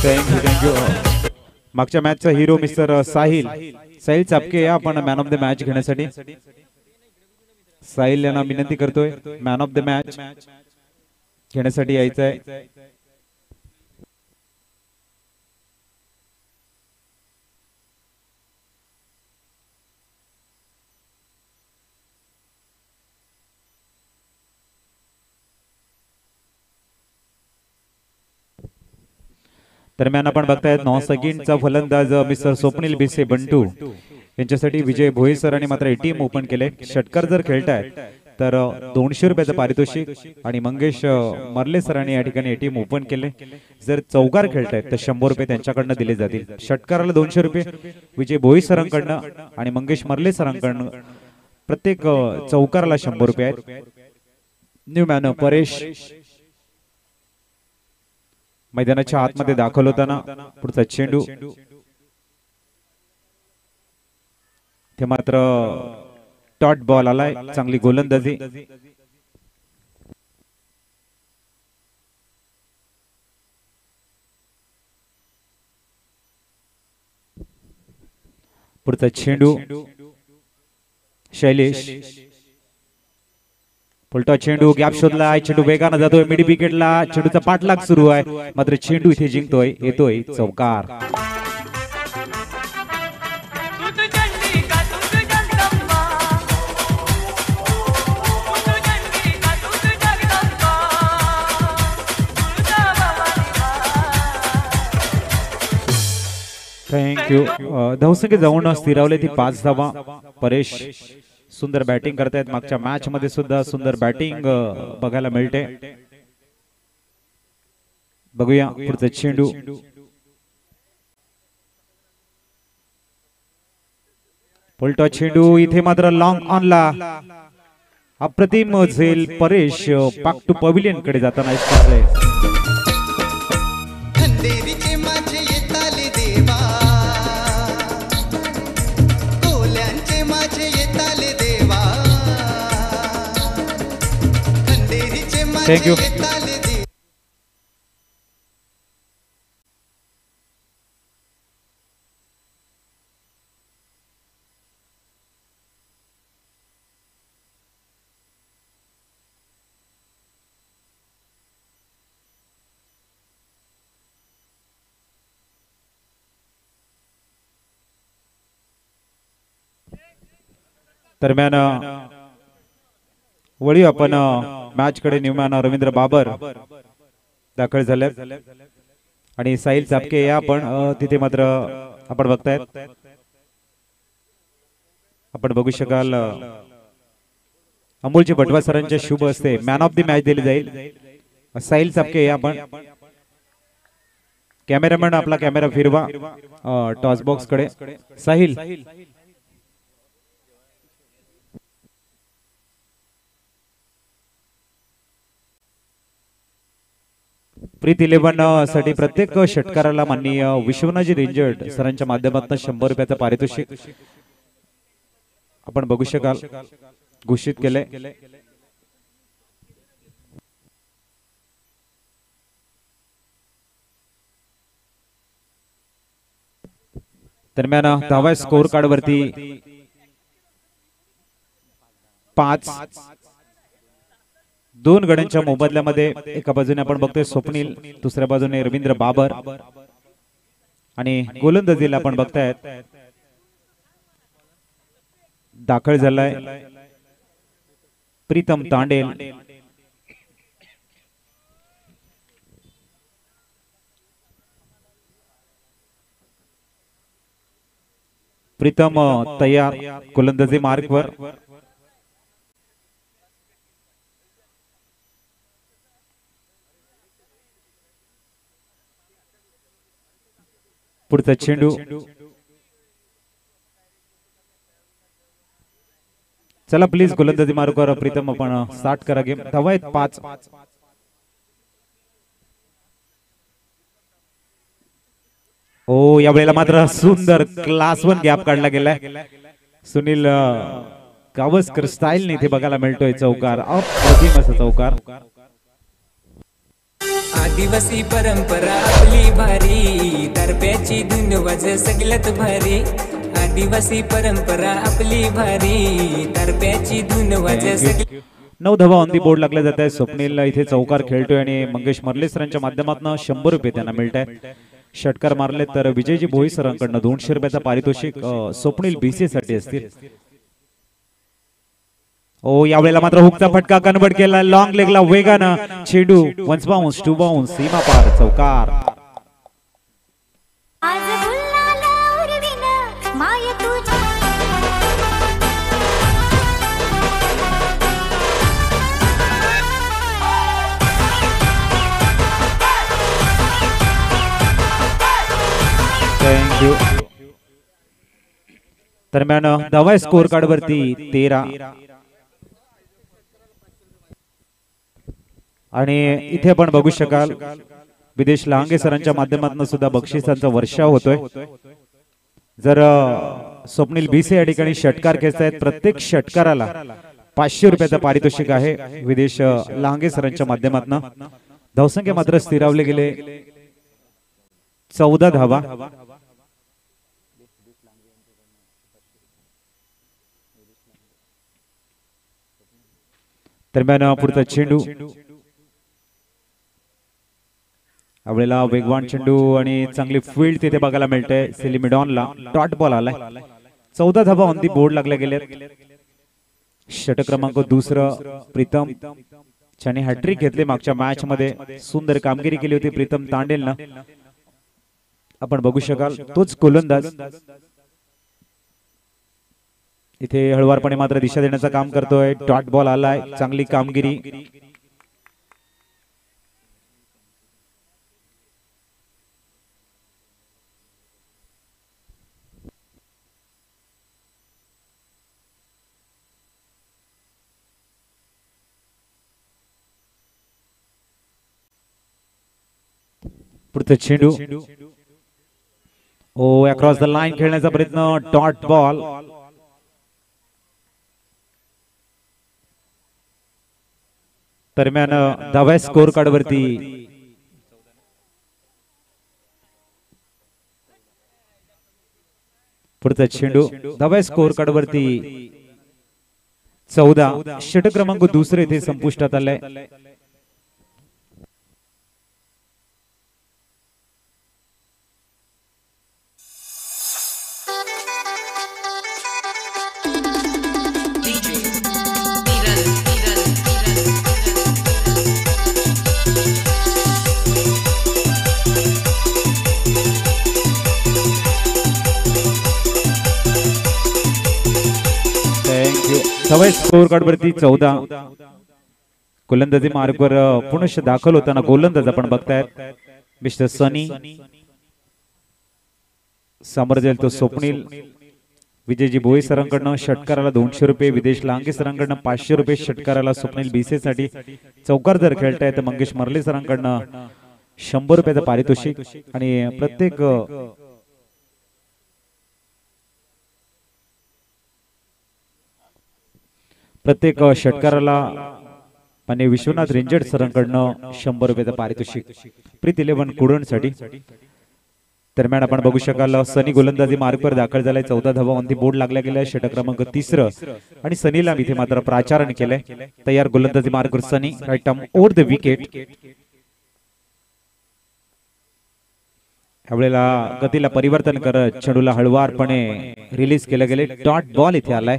Thank you मागच्या मॅचचा hero mister Sahil चापके या आपण मॅन ऑफ द मॅच घेण्यासाठी साहिल यांना विनंती करतोय मॅन ऑफ द मॅच घेण्यासाठी यायचं आहे. दरम्यान आपण बघतायत 9 सेकंडचा फलंदाज मिस्टर स्वप्नील बिसे बंटू यांच्यासाठी विजय भोई सरांनी मात्र एटीएम ओपन केले. षटकार जर खेळतायत तर 200 रुपयाचं पारितोषिक आणि मंगेश मर्ले सरांनी या ठिकाणी एटीएम ओपन केले. जर चौकार खेळतायत तर 100 रुपये त्यांच्याकडनं दिले जातील. षटकाराला 200 रुपये विजय भोई सरांकडनं आणि मंगेश मर्ले सरांकडनं प्रत्येक चौकाराला 100 रुपये आहेत. न्यू मॅन परेश मैदानाच्या आतमध्ये दाखल होताना पुढचा चेंडू ते मात्र डॉट बॉल आलाय. चांगली गोलंदाजी पुढचा चेंडू शैलेश पलटा चेंडू गॅप शोधलाय. चेंडू वेगाने जातोय मिड विकेटला. चेंडूचा पाठलाग सुरू आहे मात्र चेंडू इथे जिंकतोय येतोय चौकार. थँक्यू धावसंख्या जाऊन स्थिरावले ती 5 धावा. परेश सुंदर बॅटिंग करतायत. मागच्या मॅच मध्ये सुद्धा सुंदर बॅटिंग बघायला मिळते. बघूया पुढचा चेंडू पलटा चेंडू इथे मात्र लॉंग ऑनला. अप्रतिम झेल परेश पाक टू पवेलियन कडे जाताना थँक्यू. दरम्यान वळी आपण मॅच कडे न्यूमॅन रवींद्र बाबर दाखल झाले आणि साहिल चापके या आपण तिथे मात्र आपण बघतायत. आपण बघू शकाल अमोलजी भटवा सरांच्या शुभ हस्ते मॅन ऑफ द मॅच दिली जाईल. साहिल चापके या आपण कॅमेरामॅन आपला कॅमेरा फिरवा टॉस बॉक्स कडे. साहिल प्रीत 11 साठी प्रत्येक षटकाराला माननीय विश्वनाथजी रेंजर्ड सरांच्या माध्यमातून 100 रुपयाचं पारितोषिक आपण बघू शकाल घोषित केले. दरम्यान धावा स्कोर कार्ड वरती 5 2 गड्यांच्या मोबदल्यामध्ये एका बाजूने आपण बघतोय स्वप्नील दुसऱ्या बाजूने रवींद्र बाबर आणि गोलंदाजीला आपण बघतायत दाखल झालाय प्रीतम तांडेल. प्रीतम तयार गोलंदाजी मार्कवर. पुढचा चेंडू चला प्लीज गोलंदाजी मार्कवर प्रीतम आपण स्टार्ट करा गेम. धावा आहेत 5. ओ या वेळेला मात्र सुंदर क्लास 1 गॅप काढला गेलाय. सुनील गावस्कर स्टाईल ने इथे बघायला मिळतोय चौकार. अप्रतिम असा चौकार. आदिवासी परंपरा आपली भारी, दरप्याची धुन वाज सगळ्यात भारी. आदिवासी परंपरा आपली भारी, दरप्याची धुन वाज सगळ्यात. 9 धावा ऑन दी बोर्ड लागले जात आहे. स्वप्नील इथे चौकार खेळतोय आणि मंगेश मर्ले सरांच्या माध्यमातून 100 रुपये त्यांना मिळत आहे. षटकार मारले तर विजयजी भोई सरांकडून 200 रुपयाचा पारितोषिक स्वप्नील बीसी साठी असतील. ओ यावेळेला मात्र हुकचा फटका कन्वर्ट केला लॉंग लेगला वेगानं. चेंडू वन्स बाउन्स टू बाउन्स सीमा पार चौकार. थँक्यू. दरम्यान धावा स्कोर कार्ड वरती 13 आणि इथे आपण बघू शकाल विदेश लांगे सरांच्या माध्यमातून सुद्धा बक्षिसांचा वर्षाव होतोय. जर स्वप्नील बीसे या ठिकाणी षटकार खेचतायत, प्रत्येक षटकाराला 500 रुपयाचा पारितोषिक आहे विदेश लांगे सरांच्या माध्यमातून. धावसंख्या मात्र स्थिरावले गेले 14 धावा. दरम्यान पुढचा चेंडू आपल्याला वेगवान चेंडू आणि चांगली फील्ड तिथे बघायला मिळते. सेलिमिडॉनला डॉट बॉल आलाय. 14 धावा ऑन दी बोर्ड लागले गेले. षटक क्रमांक 2 प्रीतम ज्याने हॅट्रिक घेतले मागच्या मॅच मध्ये. सुंदर कामगिरी केली होती प्रीतम तांडेलनं. आपण बघू शकाल तोच गोलंदाज इथे हळवारपणे मात्र दिशा देण्याचं काम करतोय. डॉट बॉल आलाय. चांगली कामगिरी. पुढचा चेंडू ओ अक्रॉस द लाईन खेळण्याचा प्रयत्न. Dot ball. दरम्यान धावा स्कोर कार्ड वरती पुढचा चेंडू धावा स्कोर कार्ड वरती 14. षटक क्रमांक 2 इथे संपुष्टात आलाय. धावा स्कोर कार्ड वरती 14. गोलंदाजी मार्गवर पुनश्च दाखल होताना गोलंदाज आपण बघतायत मिस्टर सनी. समोर जाईल तो स्वप्नील. विजयजी भोई सरांकडनं षटकाराला 200 रुपये. विदेश लांगे सरांकडनं 500 रुपये षटकाराला स्वप्नील बीसे साठी. चौकार जर खेळताय तर मंगेश मर्ले सरांकडनं 100 रुपयाचं पारितोषिक. आणि प्रत्येक षटकाराला आणि विश्वनाथ रेंजर सरांकडनं 100 रुपयाचं पारितोषिक प्रीत 11 कुडणसाठी. दरम्यान आपण बघू शकाल सनी गोलंदाजी मार्गवर दाखल झालाय. 14 धावा ऑन दी बोर्ड लागल्या गेल्या. षटक क्रमांक 3 आणि सनीला इथे मात्र प्राचारण केलंय. तयार गोलंदाजी मार्गवर Sunny. Right arm over the wicket. यावेळेला गतीला परिवर्तन करत चेंडूला हळवारपणे रिलीज केले गेले. डॉट बॉल इथे आलाय.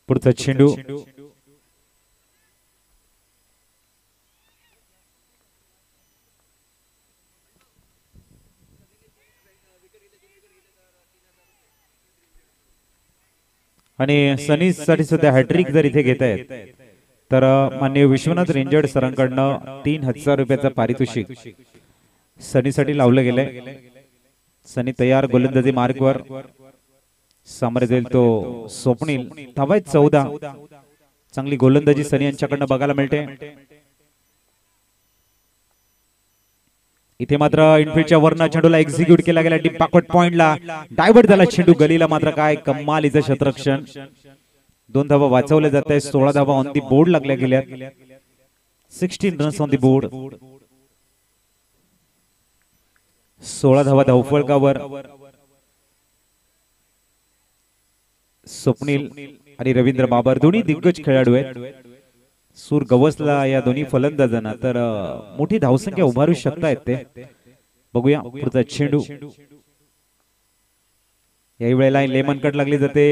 पुढचा चेंडू आणि सनी साठी सुद्धा हॅट्रिक जर इथे घेत आहेत तर माननीय विश्वनाथ रेंजर्ड सरांकडनं 3000 रुपयाचा पारितोषिक सनी साठी लावलं गेलंय. सनी तयार गोलंदाजी मार्गवर. सामोरे जाईल तो स्वप्नील. धावा 14. चांगली गोलंदाजी सनी यांच्याकडनं बघायला मिळते. इथे मात्र इनफिल्डच्या वरनं चेंडूला एक्झिक्यूट केला गेला डीप बॅकवर्ड पॉइंटला डायव्हर्ट झाला चेंडू गलीला मात्र काय कमालीचं क्षेत्ररक्षण 2 धावा वाचवले जात आहेत 16 धावा ऑन दी बोर्ड लागल्या गेल्या 16 रन्स ऑन दी बोर्ड 16 धावा धावफलकावर स्वप्नील आणि रवींद्र बाबर दोन्ही दिग्गज खेळाडू आहेत सूर गवसला या दोन्ही फलंदाजांना तर मोठी धावसंख्या उभारू शकतायत ते बघूया पुढचा चेंडू याही वेळेला लेमन कट लागली जाते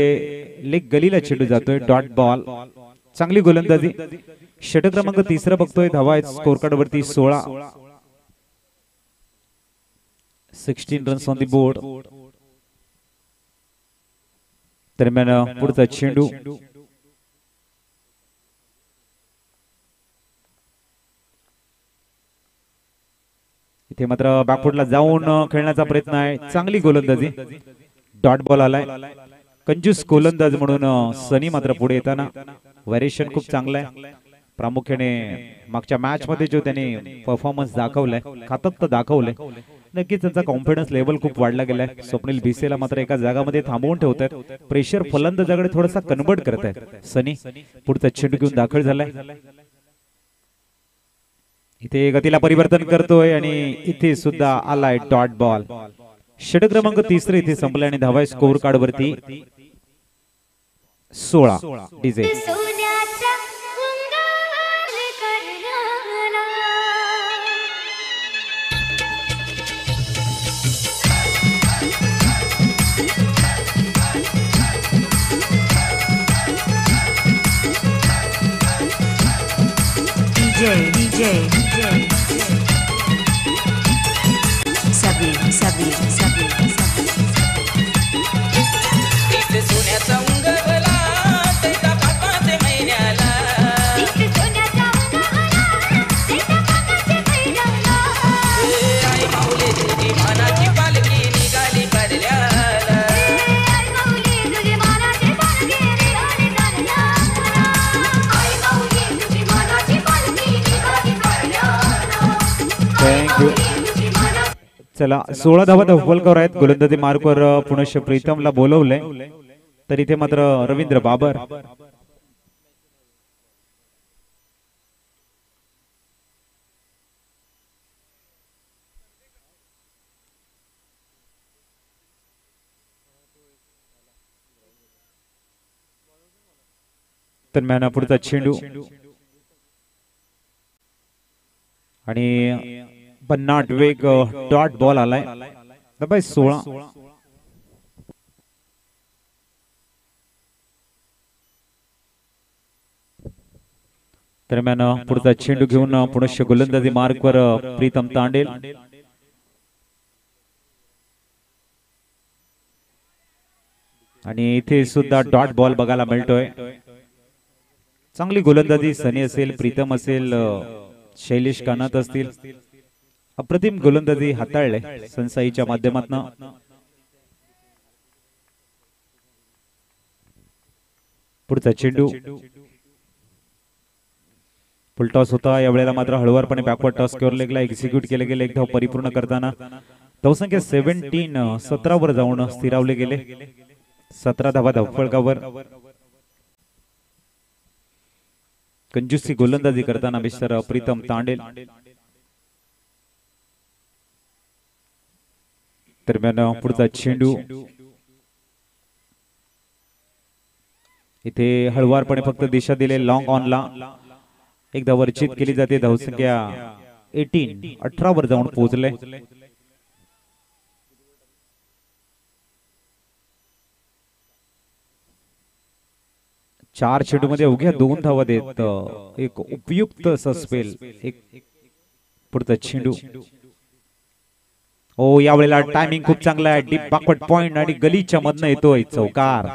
लेग गलीला चेंडू जातोय डॉट बॉल चांगली गोलंदाजी षटक क्रमांक 3 बघतोय धावा आहेत स्कोर कार्ड वरती 16 रन्स ऑन दी बोर्ड दरम्यान पुढचा चेंडू इथे मात्र बॅकफुटला जाऊन खेळण्याचा प्रयत्न आहे चांगली गोलंदाजी डॉट बॉल आलाय कंजूस गोलंदाज म्हणून सनी मात्र पुढे येताना व्हेरिएशन खूप चांगलं आहे प्रामुख्याने मागच्या मॅच मध्ये जो त्याने परफॉर्मन्स दाखवलाय खातत दाखवलंय नक्कीच त्यांचा कॉन्फिडन्स लेवल खूप वाढला गेलाय स्वप्नील भिसेला मात्र एका जागामध्ये थांबवून ठेवतात प्रेशर फलंदाजाकडे थोडासा कन्वर्ट करतायत सनी पुढचा चेंडू घेऊन दाखल झालाय इथे गतीला परिवर्तन करतोय आणि इथे सुद्धा आलाय डॉट बॉल षटक क्रमांक 3 इथे संपले आणि धावा स्कोर कार्ड वरती 16 डीजे DJ Sabir सोन्याचा उंगवला त्याच्या बापाचे महिन्याला आई माऊली तुझी मानाची पालखी निघाली कडल्याला थँक्यू चला 16 धावा धावफलकावर आहेत गोलंदाजी मार्कवर पुनश्च प्रीतमला बोलवलंय तर इथे मात्र रवींद्र बाबर दरम्यान पुढचा चेंडू आणि भन्नाट वेग डॉट बॉल आलाय दबाई 16 दरम्यान पुढचा चेंडू घेऊन पुनश्च गोलंदाजी मार्कवर प्रीतम तांडेल आणि इथे सुद्धा डॉट बॉल बघायला मिळतोय चांगली गोलंदाजी सनी असेल प्रीतम असेल शैलेश कानात असतील अप्रतिम गोलंदाजी हाताळले संसाईच्या माध्यमातून पुढचा चेंडू फुलटॉस होता यावेळेला मात्र हळूवारपणे बॅकवर्ड टॉस केवर लेगला एक्झिक्यूट केले गेले एक धाव परिपूर्ण करताना धावसंख्या 17 वर जाऊन स्थिरावले गेले 17 धावा धावफलकावर कंजूसी गोलंदाजी करताना मिस्टर प्रीतम तांडेल दरम्यान पुढचा चेंडू इथे हळुवारपणे फक्त दिशा दिले लॉंग ऑनला एकदा वर्चित केली जाते धावसंख्या 18 वर जाऊन पोहोचले चार चेंडू मध्ये अवघ्या 2 धावा देत एक उपयुक्त स्पेल एक पुढचा चेंडू ओ यावेळेला टायमिंग खूप चांगला आहे डीप बॅकवर्ड पॉइंट आणि गलीच्या मधनं येतोय चौकार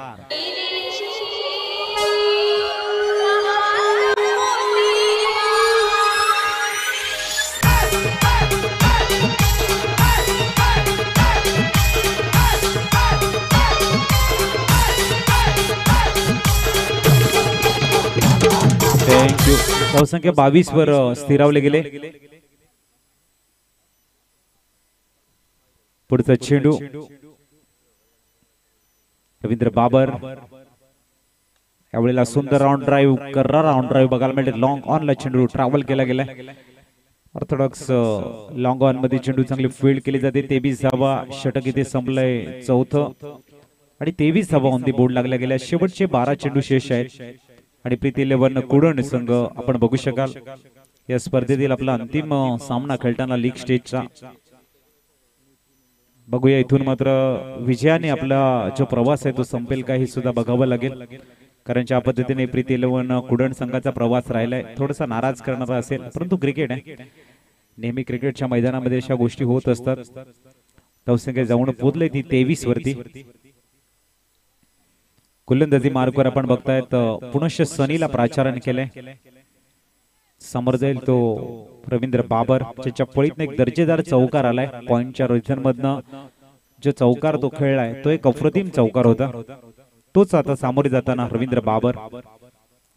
थँक्यू धावसंख्या 22 वर स्थिरावले गेले पुढचा चेंडू रवींद्र बाबर यावेळेला सुंदर राऊंड ड्राईव्ह कर्रा राऊंड ड्राईव्ह बघायला मिळते लॉंग ऑनला चेंडू ट्रॅव्हल केला गेलाय ऑर्थोडॉक्स लॉंग ऑन मध्ये चेंडू चांगली फील्ड केली जाते 23 धावा षटक इथे संपलंय चौथं आणि 23 धावा ऑन दी बोर्ड लागल्या गेल्या शेवटचे 12 चेंडू शेष आहेत आणि प्रीती 11 कुडण संघ आपण बघू शकाल या स्पर्धेतील आपला अंतिम सामना खेळताना लीग स्टेजचा बघूया इथून मात्र विजयाने आपला जो प्रवास आहे तो संपेल का हे सुद्धा बघावं लागेल कारण ज्या पद्धतीने प्रीती 11 कुडण संघाचा प्रवास राहिलाय थोडासा नाराज करणारा असेल परंतु क्रिकेट आहे नेहमी क्रिकेटच्या मैदानामध्ये अशा गोष्टी होत असतात धावसंख्या जाऊन पोहोचले ती 23 वरती गोलंदाजी मार्कवर आपण बघतायत पुनश्च सनीला प्राचारण केलंय समोर जाईल तो रवींद्र बाबर त्याच्या पळीतनं एक दर्जेदार चौकार आलाय पॉइंटच्या रिझन मधनं जो चौकार तो खेळलाय तो एक अप्रतिम चौकार होता तोच आता सामोरे जाताना रवींद्र बाबर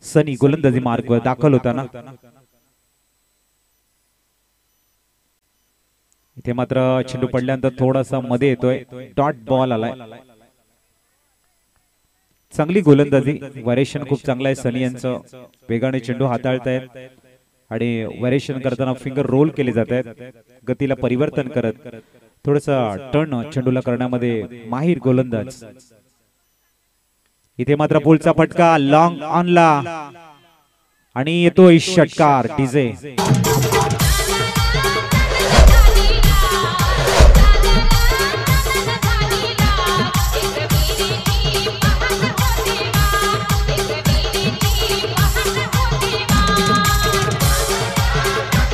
सनी गोलंदाजी मार्गवर दाखल होताना इथे मात्र चेंडू पडल्यानंतर थोडासा मध्ये येतोय डॉट बॉल आलाय चांगली गोलंदाजी व्हेरिएशन खूप चांगला आहे सनी यांचं वेगाने चेंडू हाताळतायत आणि व्हेरिएशन करताना फिंगर रोल केले जात आहेत गतीला परिवर्तन करत थोडसा टर्न चेंडूला करण्यामध्ये माहिर गोलंदाज इथे मात्र पुलचा फटका लॉंग ऑनला आणि येतोय षटकार डीजे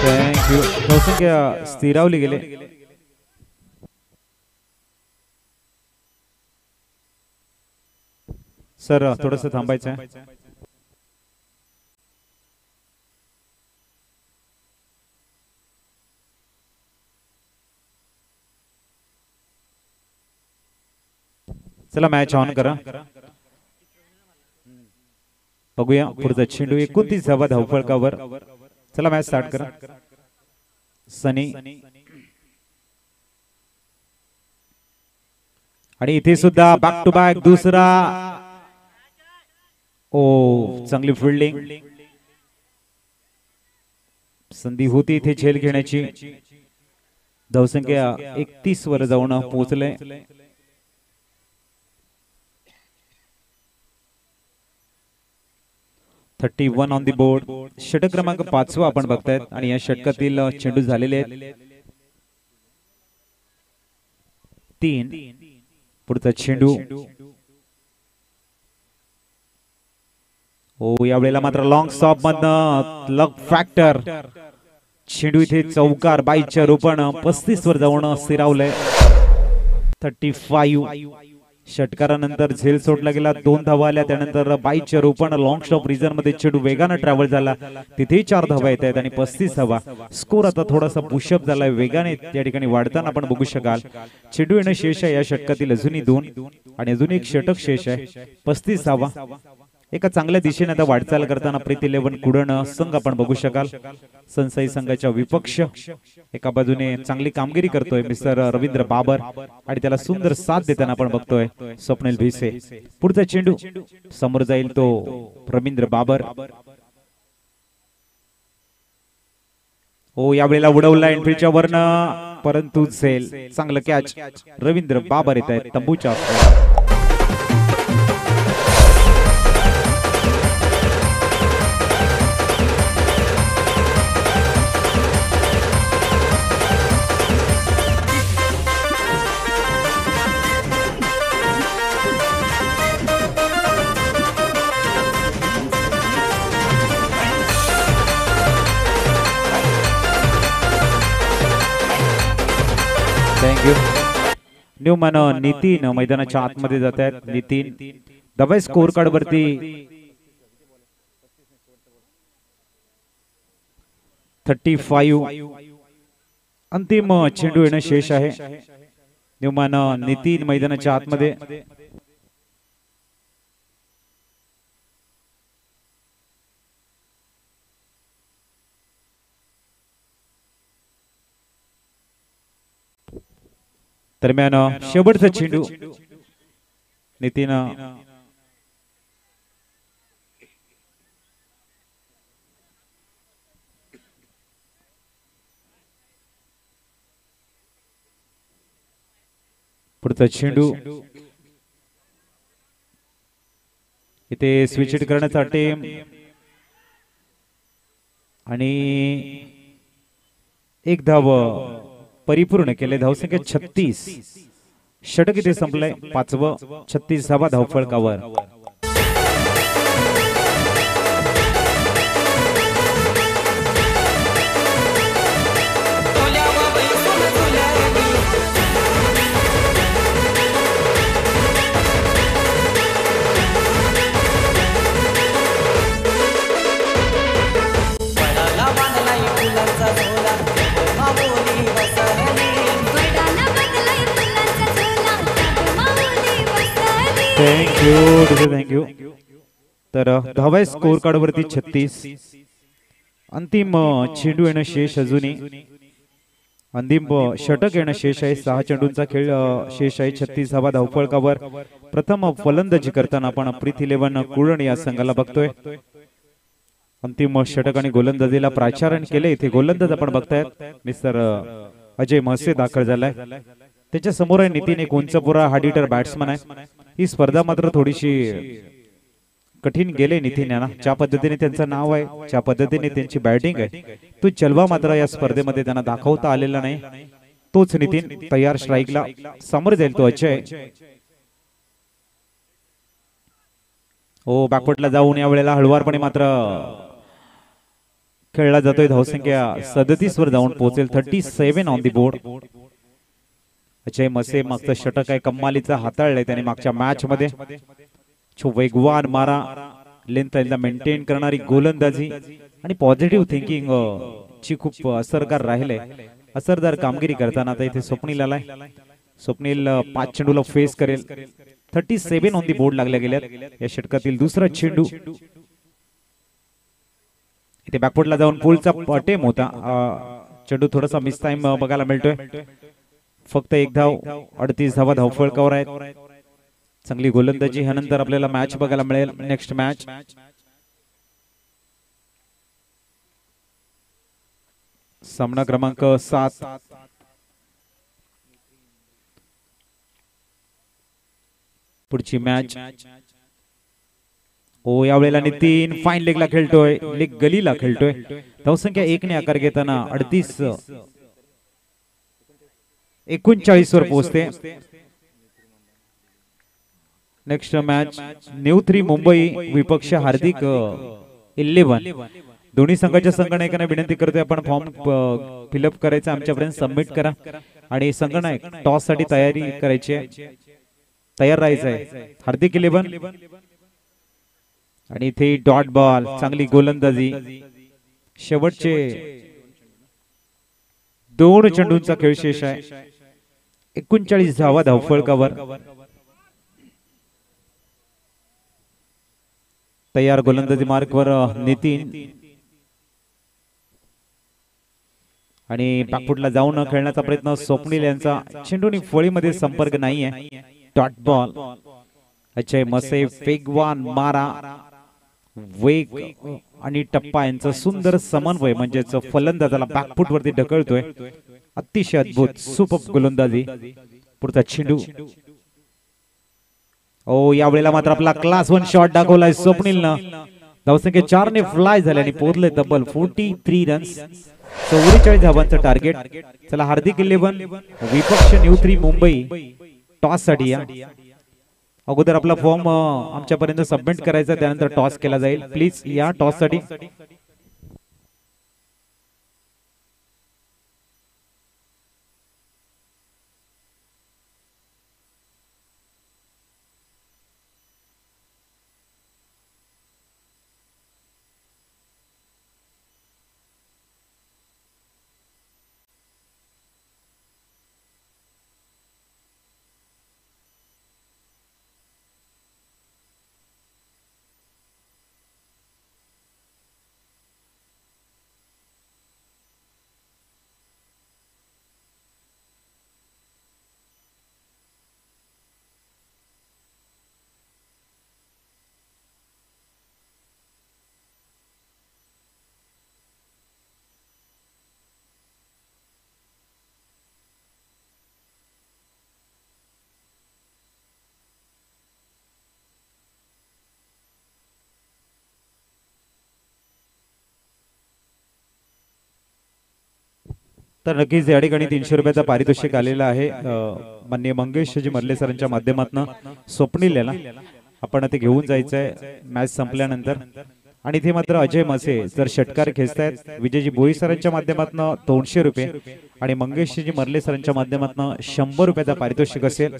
थँक्यू धावसंख्या स्थिरावली गेले सर थोडस थांबायचं आहे चला मॅच ऑन करा बघूया पुढचा चेंडू 29 धावा धावफलकावर चला मॅच स्टार्ट करा सनी आणि इथे सुद्धा बॅक टू बॅक दुसरा ओ चांगली फिल्डिंग संधी होती इथे झेल घेण्याची धावसंख्या 31 वर जाऊन पोहोचले 31 ऑन दी बोर्ड षटक क्रमांक 5 आपण बघतायत आणि या षटकातील चेंडू झालेले आहेत 3 पुढचा चेंडू ओ यावेळेला मात्र लॉंग स्टॉप मधनं लक फॅक्टर चेंडू इथे चौकार बाईच्या रूपान 35 वर जाऊन स्थिरावलंय 35 षटकारानंतर झेल सोडला गेला 2 धावा आल्या त्यानंतर बाईच्या रूपानं लॉंग स्टॉप रिजन मध्ये चेंडू वेगानं ट्रॅव्हल झाला तिथे 4 धावा येत आहेत आणि 35 धावा स्कोर आता थोडासा पुशअप झालाय वेगाने त्या ठिकाणी वाढताना आपण बघू शकाल चेंडू येणं शेष आहे या षटकातील अजूनही 2 आणि अजून एक षटक शेष आहे 35 धावा एका चांगल्या दिशेने आता वाटचाल करताना प्रीती 11 कुडण संघ आपण बघू शकाल संसाई संघाच्या विपक्ष एका बाजूने चांगली कामगिरी करतोय मिस्टर रवींद्र बाबर आणि त्याला सुंदर साथ देताना आपण बघतोय स्वप्नील भिसे पुढचा चेंडू समोर जाईल तो रवींद्र बाबर हो यावेळेला उडवला एंट्रीच्या वरनं परंतु झेल चांगलं कॅच रवींद्र बाबर येत आहेत तंबूच्या थँक्यू न्यूमन नितीन मैदानाच्या आतमध्ये जात आहेत नितीन दबाई स्कोर कार्ड वरती 35 अंतिम चेंडू येणं शेष आहे न्यूमन नितीन मैदानाच्या आतमध्ये दरम्यान शेवटचा चेंडू नितीन पुढचा चेंडू इथे स्विच हिट करण्याचा टेम आणि एक धाव परिपूर्ण केले. धावसंख्या 36. षटक इथे संपलंय. 5वं 36वा धावफलकावर. थँक्यू. तर धावा स्कोर कार्ड वरती 36. अंतिम चेंडू येणं शेष अजूनही. अंतिम षटक येणं शेष आहे. 6 चेंडूंचा खेळ शेष आहे. 36वा धावफलकावर. प्रथम फलंदाजी करताना आपण प्रीत 11 कुळण या संघाला बघतोय. अंतिम षटक आणि गोलंदाजीला प्राचारण केले. इथे गोलंदाज आपण बघतायत मिस्टर अजय महसे दाखल झालाय. त्याच्या समोर आहे नितीन, एक उंचपुरा हार्ड हिटर बॅट्समन आहे. ही स्पर्धा मात्र थोडीशी कठीण गेले नितीन यांना. ज्या पद्धतीने त्यांचं नाव आहे, ज्या पद्धतीने त्यांची बॅटिंग आहे, तो जलवा मात्र या स्पर्धेमध्ये त्यांना दाखवता आलेला नाही. तोच नितीन तयार स्ट्राईकला समोर जाईल. तो अजय हो बॅकवर्डला जाऊन या वेळेला हळुवारपणे मात्र खेळला जातोय. धावसंख्या 37 वर जाऊन पोहोचेल. 37 ऑन दी बोर्ड. अजय मसे मागचं षटक आहे कम्मालीचा हाताळलंय त्याने मागच्या मॅच मध्ये. वेगवान मारा, लेंथ मेंटेन करणारी गोलंदाजी आणि पॉझिटिव्ह थिंकिंग ची खूप असरकार राहिले. असरदार कामगिरी करताना आता इथे स्वप्नील आलाय. स्वप्नील 5 चेंडूला फेस करेल. 37 ऑन दी बोर्ड लागल्या गेल्यात. या षटकातील दुसरा चेंडू इथे बॅकवर्डला जाऊन पुलचा टेम होता. चेंडू थोडासा मिस टाइम बघायला मिळतोय. फक्त एक धाव. 38 धावा धावफलकावर आहेत. चांगली गोलंदाजी ह्यानंतर आपल्याला मॅच बघायला मिळेल. नेक्स्ट मॅच सामना क्रमांक 7. पुढची मॅच ओ यावेळेला नितीन फाईन लेगला खेळतोय. लेग गलीला खेळतोय. धावसंख्या 1 ने आकार घेताना 39 वर पोहोचते. नेक्स्ट मॅच न्यू 3 मुंबई विपक्ष हार्दिक 11. दोन्ही संघाच्या संगणकांना विनंती करतोय आपण फॉर्म फिलअप करायचा आमच्यापर्यंत सबमिट करा. आणि संगणक टॉस साठी तयारी करायची आहे, तयार राहायचं आहे. हार्दिक 11 आणि इथे डॉट बॉल. चांगली गोलंदाजी. शेवटचे 2 चेंडूंचा खेळ शेष आहे. 39 धावा धावफलकावर. तयार गोलंदाजी मार्कवर नितीन आणि बॅकफुटला जाऊन खेळण्याचा प्रयत्न स्वप्नील यांचा. चेंडूनी फळीमध्ये संपर्क नाहीये. Dot ball. अजय मसे वेगवान मारा, वेग आणि टप्पा यांचा सुंदर समन्वय म्हणजेच फलंदाजाला बॅकफुट वरती ढकलतोय. अतिशय अद्भुत सुपर गोलंदाजी. पुढचा चेंडू ओ यावेळेला मात्र आपला क्लास 1 शॉट दाखवलाय स्वप्नीलनं. धावसंख्या 4 ने फ्लाय झाल्याने पोहोचले तब्बल 43 रन्स. 44 धावांचं टार्गेट. चला हार्दिक 11 विपक्ष न्यू 3 मुंबई टॉस साठी या. अगोदर आपला फॉर्म आमच्यापर्यंत सबमिट करायचा, त्यानंतर टॉस केला जाईल. प्लीज या टॉस साठी. तर नक्कीच या ठिकाणी 300 रुपयाचा पारितोषिक आलेला आहे माननीय मंगेशजी मर्ले सरांच्या माध्यमातून स्वप्नील याला आपण ते घेऊन जायचंय मॅच संपल्यानंतर। आणि इथे मात्र अजय मसे जर षटकार खेचतायत विजयजी भोई सरांच्या माध्यमातून 200 रुपये आणि मंगेशजी मर्ले सरांच्या माध्यमातून 100 रुपयाचा पारितोषिक असेल।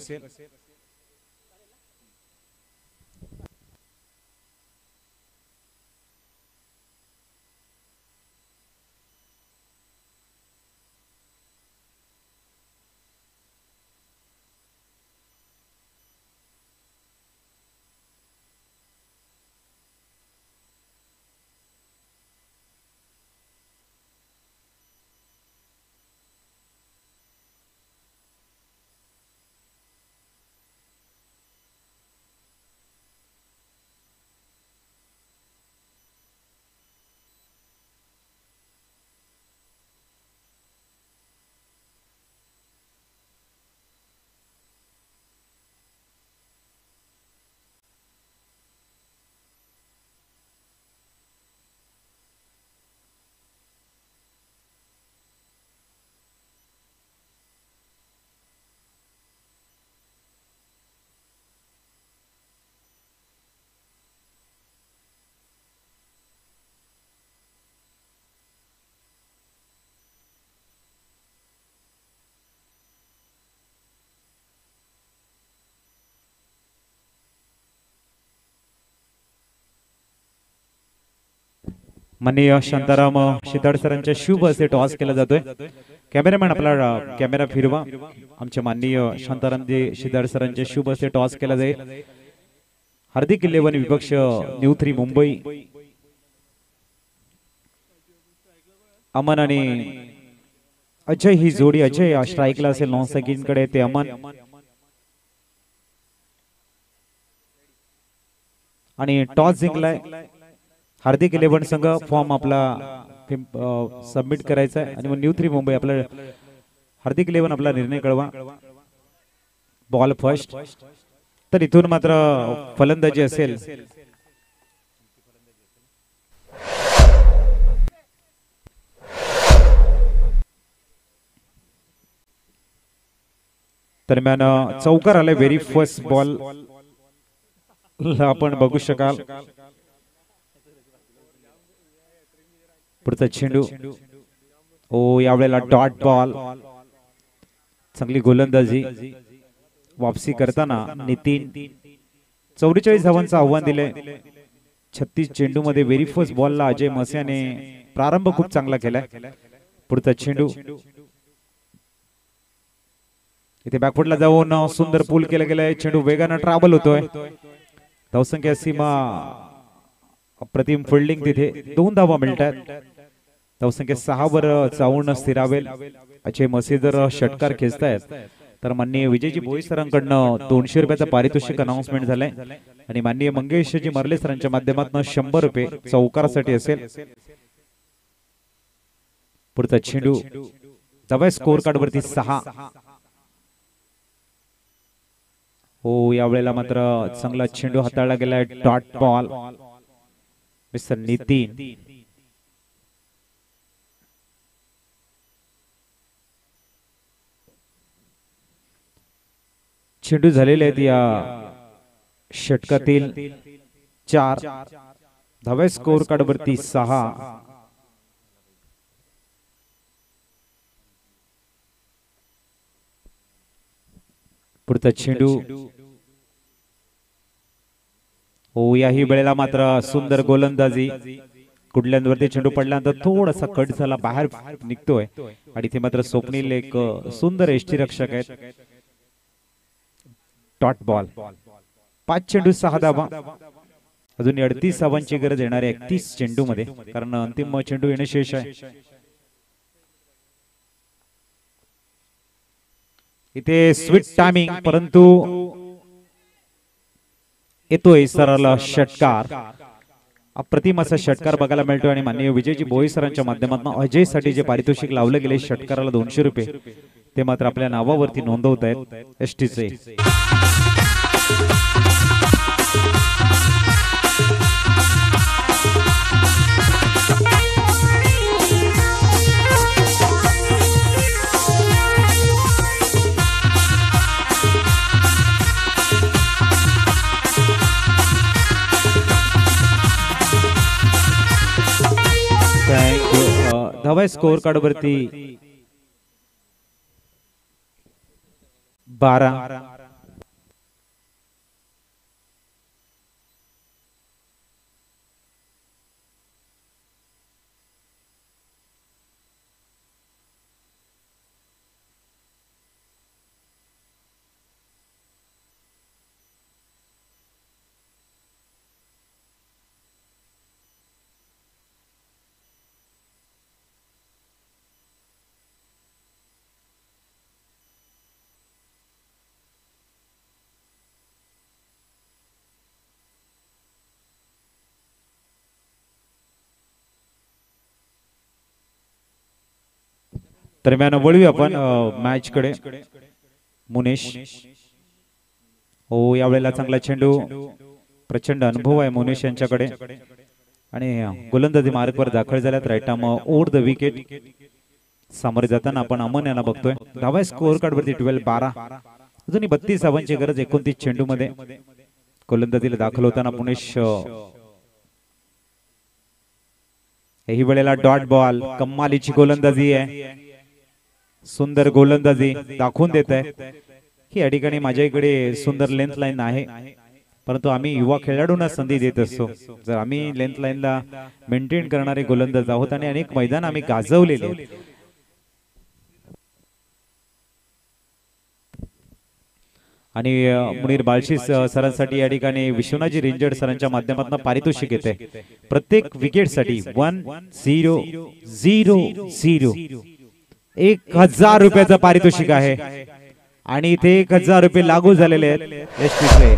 माननीय शांताराम शिताड सरांच्या शुभ असे टॉस केला जातोय। कॅमेरामॅन आपला कॅमेरा फिरवा। आमचे माननीय शांतारामजी शिताड सरांचे शुभ असे टॉस केला जाईल। हार्दिक 11 विपक्ष न्यू 3 मुंबई अमन आणि अजय ही जोडी अजय स्ट्राईकला असेल नॉन सेकंड कडे ते अमन आणि टॉस जिंकलाय हार्दिक 11 संघ फॉर्म आपला सबमिट करायचा आहे आणि मग न्यू 3 मुंबई आपला हार्दिक 11 आपला निर्णय कळवा। बॉल फर्स्ट तर इथून मात्र फलंदाजी असेल दरम्यान चौकार आले व्हेरी फर्स्ट बॉल आपण बघू शकाल। पुढचा चेंडू ओ यावेळेला डॉट बॉल चांगली गोलंदाजी वापसी करताना नितीन 44 धावांचं आव्हान दिले। 36 चेंडू मध्ये व्हेरी फर्स्ट बॉलला अजय मस्याने प्रारंभ खूप चांगला केलाय। पुढचा चेंडू इथे बॅकफुटला जाऊन सुंदर पूल केला गेलाय। चेंडू वेगाने ट्रॅव्हल होतोय। धावसंख्या सीमा अप्रतिम फिल्डिंग तिथे 2 धावा मिळतात। धावसंख्या 6 वर जाऊन स्थिरावेल। अजय मसे जर षटकार खेचतायत तर माननीय विजयजी भोई सरांकडनं 200 रुपयाचा पारितोषिक अनाउन्समेंट झालाय आणि माननीय मंगेशजी मर्ले सरांच्या माध्यमातून 100 रुपये चौकारासाठी असेल। पुढचा चेंडू जवळ स्कोर कार्ड वरती 6 हो यावेळेला मात्र चांगला चेंडू हाताळला गेलाय। डॉट बॉल मिस्टर नितीन चेंडू झालेले आहेत या षटकातील 4 धावे स्कोर कार्ड वरती 6 पुढचा चेंडू हो याही वेळेला मात्र सुंदर गोलंदाजी कुडल्यांवरती चेंडू पडल्यानंतर थोडासा कट झाला बाहेर निघतोय आणि इथे मात्र स्वप्नील एक सुंदर यष्टीरक्षक आहेत। डॉट बॉल 5 चेंडू 6 धावा अजून 38 धावांची गरज येणार आहे 31 चेंडू मध्ये कारण अंतिम चेंडू येणे शेष आहे। इथे स्वीट टायमिंग परंतु येतोय सरळ षटकार अप्रतिम असा षटकार बघायला मिळतोय आणि माननीय विजयजी भोई सरांच्या माध्यमातून अजय साठी जे पारितोषिक लावले गेले षटकाराला 200 रुपये ते मात्र आपल्या नावावरती नोंदवत आहेत एसटीचे। धावा स्कोर कार्ड वरती 12. दरम्यान वळूया आपण मॅच कडे. मुनेश हो यावेळेला चांगला चेंडू, प्रचंड अनुभव आहे मुनेश यांच्याकडे आणि गोलंदाजी मार्गवर दाखल झाल्यात. Right arm over the wicket. सामोरे जाताना आपण अमन यांना बघतोय. धावा स्कोअर कार्ड वरती 12. अजूनही 32 धावांची गरज 29 चेंडू मध्ये. गोलंदाजीला दाखल होताना मुनेश ही वेळेला डॉट बॉल. कमालीची गोलंदाजी आहे, सुंदर गोलंदाजी दाखवून देत आहे की या ठिकाणी माझ्या इकडे सुंदर लेंथ लाईन आहे, परंतु आम्ही युवा खेळाडूंना संधी देत असतो. जर आम्ही लेंथ लाईनला मेंटेन करणारे गोलंदाज आहोत आणि अनेक मैदान आम्ही गाजवलेले. आणि मुनीर बाळशी सरांसाठी या ठिकाणी विश्वनाथजी रेंजर सरांच्या माध्यमातून पारितोषिक येते. प्रत्येक विकेट साठी 1000 1000 रुपयाचं पारितोषिक आहे आणि इथे 1000 रुपये लागू झालेले आहेत एसपीचे.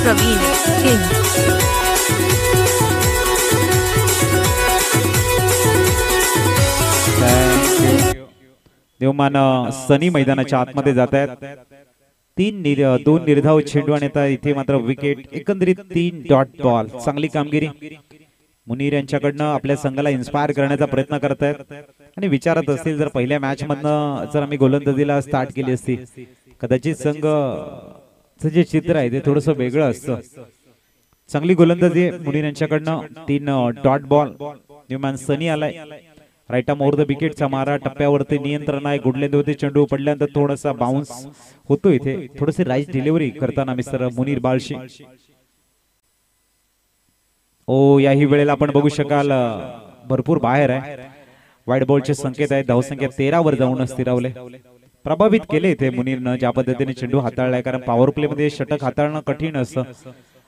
प्रवीण किंग. देवमान सनी मैदानाच्या आतमध्ये जात आहेत. 2 निर्धाव चेंडू आणि आता इथे मात्र विकेट. एकंदरीत 3 डॉट बॉल. चांगली कामगिरी मुनीर यांच्याकडनं आपल्या संघाला इन्स्पायर करण्याचा प्रयत्न करत आहेत आणि विचारत असतील जर पहिल्या मॅच मधनं जर आम्ही गोलंदाजीला स्टार्ट केली असती कदाचित संघ जे चित्र आहे ते थोडंसं वेगळं असतं. चांगली गोलंदाजी मुनीर यांच्याकडनं. 3 dot ball. न्यूमॅन सनी आलाय. राईट आर्म ओव्हर द विकेटचा मारा. टप्प्यावरती नियंत्रण आहे. गुडलेंदवरती चेंडू पडल्यानंतर थोडासा बाउन्स होतो. इथे थोडीशी राईट डिलिव्हरी करताना मिस्टर मुनीर बाळशी. ओ याही वेळेला आपण बघू शकाल भरपूर बाहेर आहे. वाईट बॉलचे संकेत आहेत. धावसंख्या 13 वर जाऊन स्थिरावले. प्रभावित केले इथे मुनीरनं ज्या पद्धतीने चेंडू हाताळलाय, कारण पॉवर प्ले मध्ये षटक हाताळणं कठीण असतं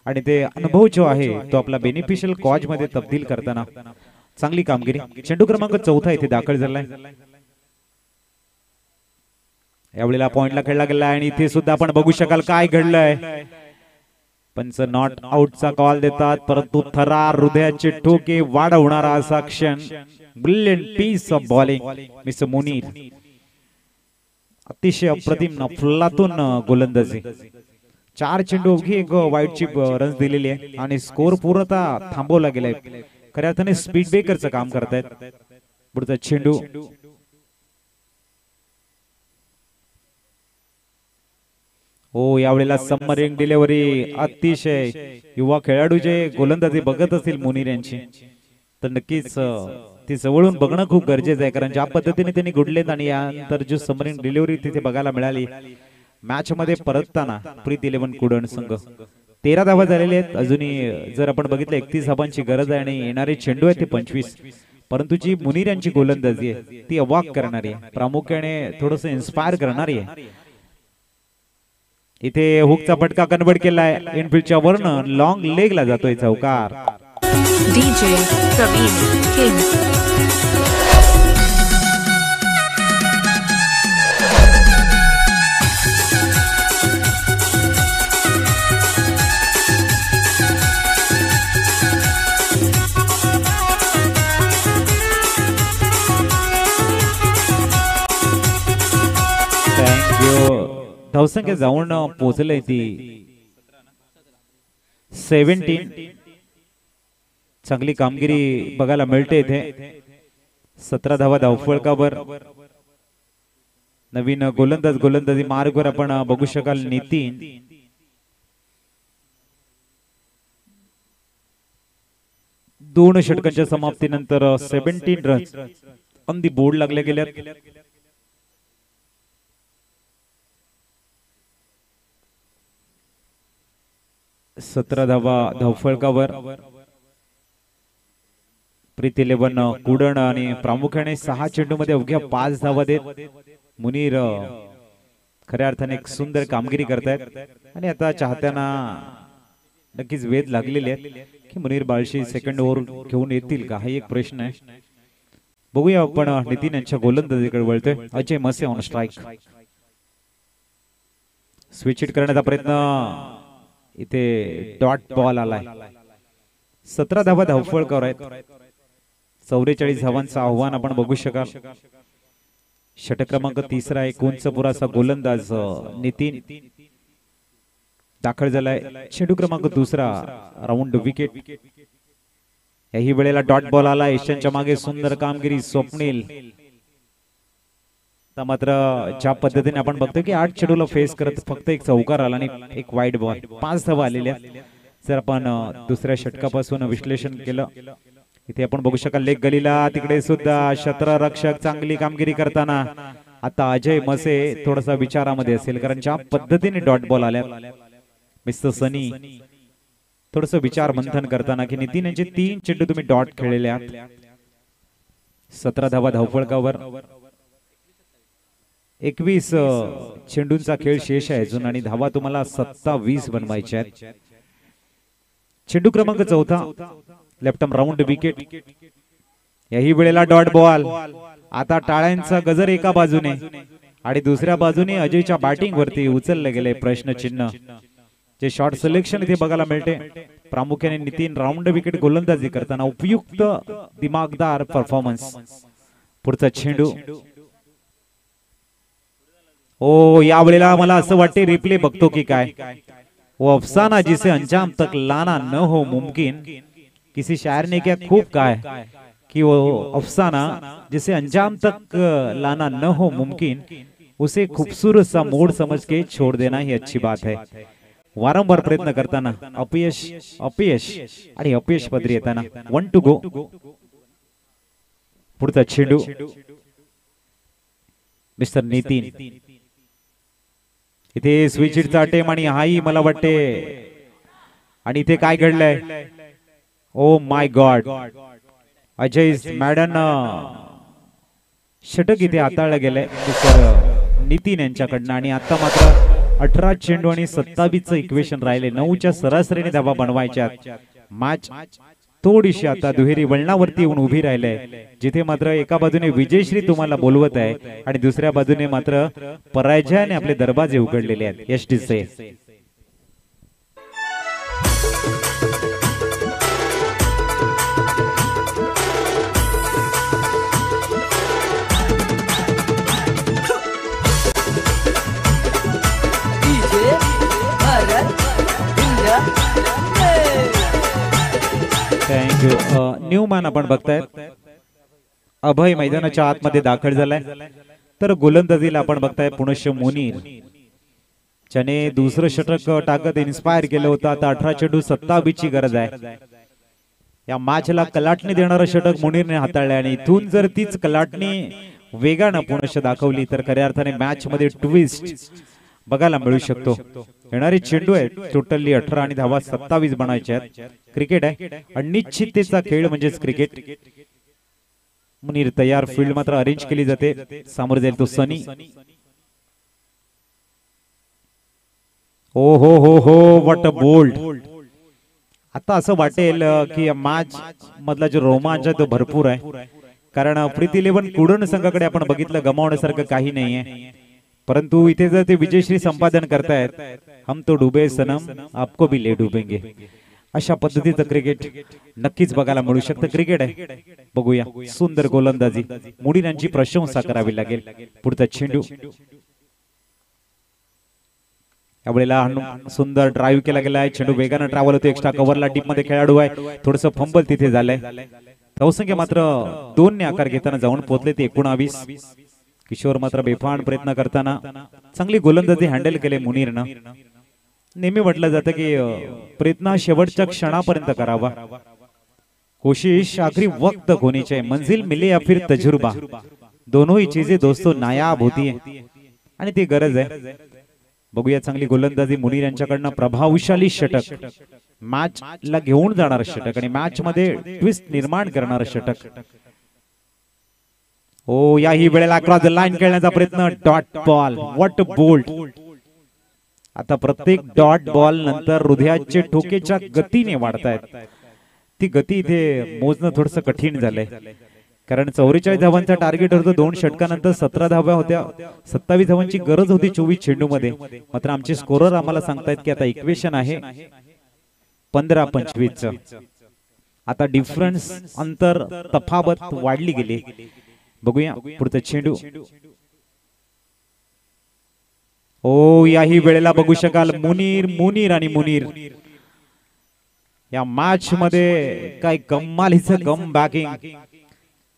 आणि ते अनुभव जो आहे तो आपला बेनिफिशियल कॉज मध्ये तब्दील करताना चांगली कामगिरी. चेंडू क्रमांक 4 इथे दाखल झालाय. यावेळेला पॉइंटला खेळला गेला आणि इथे सुद्धा आपण बघू शकाल काय घडलंय. पंच नॉट आउटचा कॉल देतात, परंतु थरार हृदयाचे ठोके वाढवणारा असा क्षण. Brilliant piece of bowling mister Munir. अतिशय अप्रतिम अफलातून गोलंदाजी. 4 चेंडू अवघी 1 वाईटची रन्स दिलेली आहे आणि स्कोर पूर्णतः थांबवला गेलाय. खऱ्या अर्थाने स्पीड ब्रेकरचं काम करतायत. पुढचा चेंडू. हो यावेळेला सबमरीन डिलिव्हरी. अतिशय युवा खेळाडू जे गोलंदाजी बघत असतील मुनीर यांची तर नक्कीच ती जवळून बघणं खूप गरजेचं आहे, कारण ज्या पद्धतीने त्यांनी गुडलेत आणि यानंतर जो सबमरीन डिलिव्हरी तिथे बघायला मिळाली मॅच मध्ये परतताना. प्रीत 11 कुडण संघ 13 धावा झालेले आहेत. अजूनही जर आपण बघितलं 31 धावांची गरज आहे आणि येणारे चेंडू आहेत ते 25. परंतु जी मुनीर यांची गोलंदाजी आहे ती अवाक करणारी आहे, प्रामुख्याने थोडंसं इन्स्पायर करणारी आहे. इथे हुकचा फटका कन्वर्ट केलाय. इनफिल्डच्या वरनं लॉंग लेगला जातोय चौकार. DJ Pravin King. धावसंख्या जाऊन पोहोचलंय ती 17. चांगली कामगिरी बघायला मिळते इथे. 17 धावा धावफलकावर. नवीन गोलंदाजी मार्गवर आपण बघू शकाल नितीन. दोन षटकांच्या समाप्तीनंतर 17 रन्स ऑन दी बोर्ड लागले गेल्यात. सतरा धावा धावफलकावर. प्रीत 11 कुडण आणि प्रामुख्याने 6 चेंडूमध्ये अवघ्या 5 धावा देत मुनीर खऱ्या अर्थाने एक सुंदर कामगिरी करतायत. आणि आता चाहत्यांना नक्कीच वेध लागलेले आहेत की मुनीर बाळशी सेकंड ओव्हर घेऊन येतील का, हा एक प्रश्न आहे. बघूया आपण नितीन यांच्या गोलंदाजीकडे वळतोय. अजय मसे ऑन स्ट्राइक. स्विच हिट करण्याचा प्रयत्न. इथे डॉट बॉल आलाय. 17 धावा धावफलकावर आहेत. 44 धावांचं आव्हान आपण बघू शकाल. षटक क्रमांक 3 एक उंच पुराचा गोलंदाज नितीन दाखल झालाय. चेंडू क्रमांक 2 राऊंड विकेट. याही वेळेला डॉट बॉल आला. एशियनच्या मागे सुंदर कामगिरी स्वप्नील. मात्र ज्या पद्धतीने आपण बघतो की 8 चेंडूला फेस करत फक्त एक चौकार आला आणि एक वाईट बॉल, 5 धावा आलेल्या. जर आपण दुसऱ्या षटकापासून विश्लेषण केलं इथे आपण बघू शकाल लेग गलीला तिकडे सुद्धा क्षेत्ररक्षक चांगली कामगिरी करताना. आता अजय मसे थोडासा विचारामध्ये असेल कारण ज्या पद्धतीने डॉट बॉल आल्या. मिस्टर सनी थोडस विचार मंथन करताना की नितीन यांचे 3 चेंडू तुम्ही डॉट खेळलेले आहात. 17 धावा धावफलकावर. 21 चेंडूंचा खेळ शेष आहे अजून आणि धावा तुम्हाला 27 बनवायच्या आहेत. चेंडू क्रमांक 4 लेफ्ट आर्म राऊंड विकेट. याही वेळेला डॉट बॉल. आता टाळ्यांचा गजर एका बाजूने आणि दुसऱ्या बाजूने अजयच्या बॅटिंग वरती उचलले गेले प्रश्नचिन्ह. जे शॉट सिलेक्शन इथे बघायला मिळते प्रामुख्याने नितीन राऊंड विकेट गोलंदाजी करताना उपयुक्त दिमागदार परफॉर्मन्स. पुढचा चेंडू. ओ या वेळेला मला असं वाटते रिप्ले बघतो की काय. वो अफसाना जिसे अंजाम तक लाना न हो मुमकिन. किसी शायर ने क्या खूब कहा है कि वो अफसाना जिसे अंजाम तक लाना न हो मुमकिन उसे खूबसूरत सा मोड़ समझ के छोड़ देना ही अच्छी बात है. वारंवार प्रयत्न करताना अपयश अपयश आणि अपयश पदरी येताना. 1 to go. पुढचा चेंडू. मिस्टर नितीन. इथे स्विच हिटचा अटेम्प्ट आणि हाही मला वाटते. आणि इथे काय घडलंय. Oh my God. Ajay madden षटक इथे हाताळलं गेलंय मिस्टर नितीन यांच्याकडनं. आणि आता मात्र 18 चेंडू आणि 27चं इक्वेशन राहिले. 9च्या सरासरीने धावा बनवायच्या. मॅच थोडीशी आता दुहेरी वळणावरती येऊन उभी राहिलंय जिथे मात्र एका बाजूने विजयश्री तुम्हाला बोलवत आहे आणि दुसऱ्या बाजूने मात्र पराजयाने आपले दरवाजे उघडलेले आहेत. एसटीचे थँक्यू. न्यूमॅन आपण बघताय. अभय मैदानाच्या आतमध्ये दाखल झालाय. तर गोलंदाजीला आपण बघताय पुनश्च मुनीर ज्याने दुसरं षटक टाकत इन्स्पायर केलं होतं. आता 18 चेंडू 27 ची गरज आहे. या मॅचला कलाटणी देणारं षटक मुनीरने हाताळले आणि इथून जर तीच कलाटणी वेगानं पुनश्च दाखवली तर खऱ्या अर्थाने मॅच मध्ये ट्विस्ट बघायला मिळू शकतो. येणारे चेंडू आहेत टोटली 18 आणि धावा 27 बनायचे आहेत. क्रिकेट आहे अनिश्चिततेचा खेळ म्हणजेच क्रिकेट. मुनीर तयार. फील्ड मात्र अरेंज केली जाते. सामोर जाईल तो सनी. ओ हो हो हो व्हॉट अ बोल्ड. आता असं वाटेल की मॅच मधला जो रोमांच आहे तो भरपूर आहे कारण प्रीत 11 कुडण संघाकडे आपण बघितलं गमावण्यासारखं काही नाहीये. परंतु इथे जर ते विजयश्री संपादन करतायत हम तो डुबे सनम आपको भी ले डुबेंगे अशा पद्धतीचं क्रिकेट नक्कीच बघायला मिळू शकतं. क्रिकेट आहे बघूया. सुंदर गोलंदाजी. मुनीर यांची प्रशंसा करावी लागेल. पुढचा चेंडू. यावेळेला सुंदर ड्राईव्ह केला गेलाय, चेंडू वेगानं ट्रॅव्हल होतो, एक्स्ट्रा कव्हरला टीम मध्ये खेळाडू आहे, थोडस फंबल तिथे झालंय. धावसंख्या मात्र 2 ने आकार घेताना जाऊन पोहोचले ते 19. किशोर मात्र बेफाण प्रयत्न करताना चांगली गोलंदाजी हँडल केले मुनीरनं. नेहमी म्हटलं जातं की प्रयत्न शेवटच्या क्षणापर्यंत करावा. कोशिश आखरी वक्त होनी चाहिए, मंजिल मिले या फिर तजुर्बा, दोनों ही चीजें दोस्तों नायाब होती है आणि ती गरज आहे. बघूया चांगली गोलंदाजी मुनीर यांच्याकडनं, प्रभावशाली षटक, मॅच ला घेऊन जाणार षटक आणि मॅच मध्ये ट्विस्ट निर्माण करणार षटक. ओ याही वेळेला क्रॉस द लाईन खेळण्याचा प्रयत्न, डॉट बॉल, व्हॉट बोल्ट. आता प्रत्येक डॉट बॉल नंतर हृदयाचे ठोकेच्या गतीने वाढतायत. ती गती इथे मोजणं थोडस कठीण झालंय, कारण 44 धावांचा टार्गेट होतं 2 षटकानंतर 17 धावा होत्या, 27 धावांची गरज होती 24 चेंडू मध्ये. मात्र आमचे स्कोरर आम्हाला सांगतायत की आता इक्वेशन आहे 15-25 च. आता डिफरन्स, अंतर, तफावत वाढली गेली. बघूया पुढचा चेंडू. ओ याही वेळेला बघू शकाल मुनीर आणि मुनीर या मॅच मध्ये काय कमालीचं गम बॅकिंग.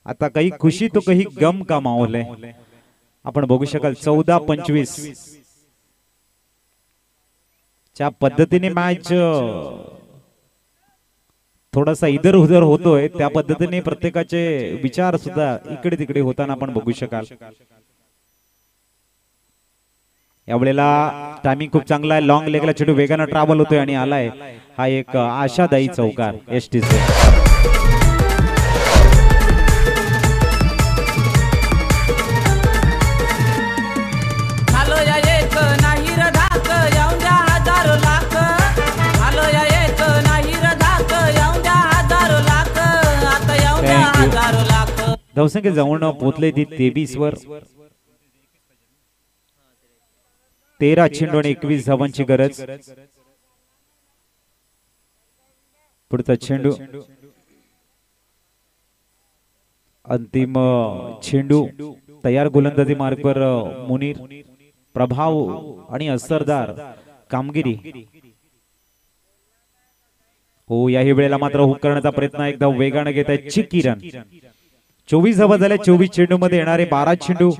आता काही खुशी तो काही गम का माहोल आहे. आपण बघू शकाल 14-25 च्या पद्धतीने मॅच थोडासा इधर उधर होतोय, त्या पद्धतीने प्रत्येकाचे विचार सुद्धा इकडे तिकडे होताना आपण बघू शकाल. यावेळेला टायमिंग खूप चांगला आहे, लॉंग लेगला चेंडू वेगानं ट्रॅव्हल होतोय आणि आलाय हा एक आशादायी चौकार एसटीचे. धावसंख्या जाऊन पोहोचले ती 23 वर. 13 चेंडू आणि 21 धावांची गरज. पुढचा चेंडू, अंतिम चेंडू. तयार गोलंदाजी मार्गवर मुनीर, प्रभाव आणि असरदार कामगिरी. हो याही वेळेला मात्र हुक करण्याचा प्रयत्न एकदा वेगाने घेत आहे चिकी रन. 24 धावा झाल्या 24 चेंडू मध्ये, येणारे 12 चेंडू